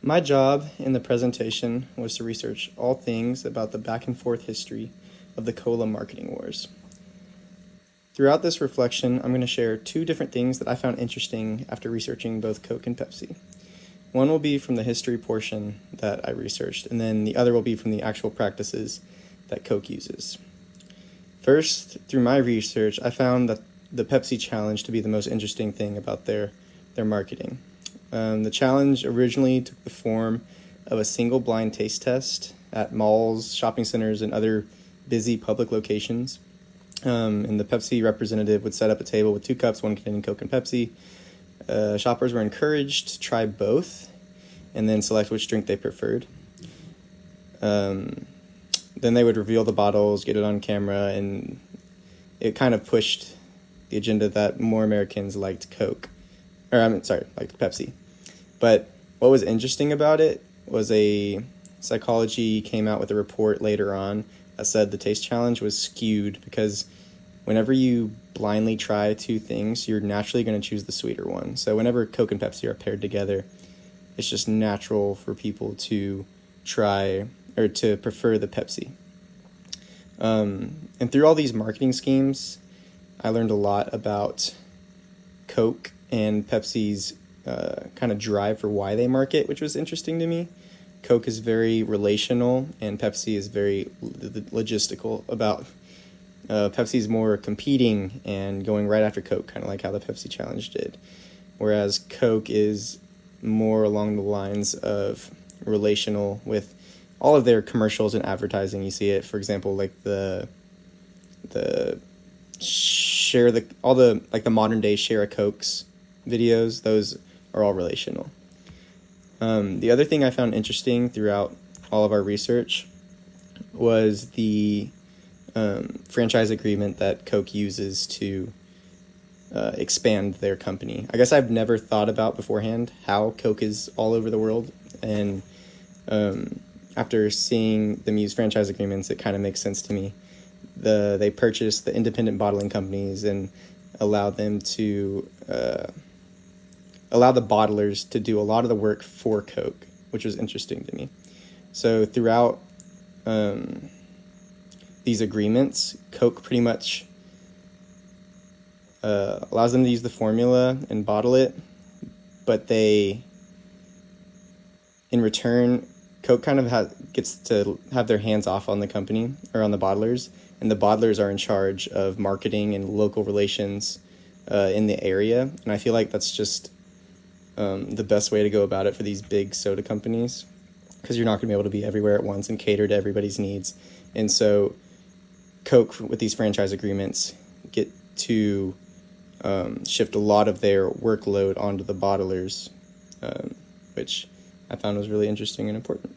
My job in the presentation was to research all things about the back and forth history of the cola marketing wars. Throughout this reflection, I'm going to share two different things that I found interesting after researching both Coke and Pepsi. One will be from the history portion that I researched, and then the other will be from the actual practices that Coke uses. First, through my research, I found that the Pepsi challenge to be the most interesting thing about their marketing. The challenge originally took the form of a single blind taste test at malls, shopping centers, and other busy public locations. And the Pepsi representative would set up a table with 2 cups, one containing Coke and Pepsi. Shoppers were encouraged to try both and then select which drink they preferred. Then they would reveal the bottles, get it on camera, and it kind of pushed the agenda that more Americans liked liked Pepsi. But what was interesting about it was a psychology came out with a report later on that said the taste challenge was skewed because whenever you blindly try 2 things, you're naturally going to choose the sweeter one. So whenever Coke and Pepsi are paired together, it's just natural for people to try or to prefer the Pepsi. And through all these marketing schemes, I learned a lot about Coke and Pepsi's kind of drive for why they market, which was interesting to me. Coke is very relational, and Pepsi is very logistical about Pepsi's more competing and going right after Coke, kind of like how the Pepsi Challenge did. Whereas Coke is more along the lines of relational with all of their commercials and advertising. You see it, for example, like the modern day Share a Cokes videos. Those are all relational. The other thing I found interesting throughout all of our research was the franchise agreement that Coke uses to expand their company. I guess I've never thought about beforehand how Coke is all over the world, and after seeing them use franchise agreements, it kind of makes sense to me. They purchase the independent bottling companies and allow them to allow the bottlers to do a lot of the work for Coke, which was interesting to me. So throughout these agreements, Coke pretty much allows them to use the formula and bottle it, but in return, Coke kind of gets to have their hands off on the company or on the bottlers, and the bottlers are in charge of marketing and local relations in the area. And I feel like that's just the best way to go about it for these big soda companies, because you're not going to be able to be everywhere at once and cater to everybody's needs. And so Coke, with these franchise agreements, get to shift a lot of their workload onto the bottlers, which I found was really interesting and important.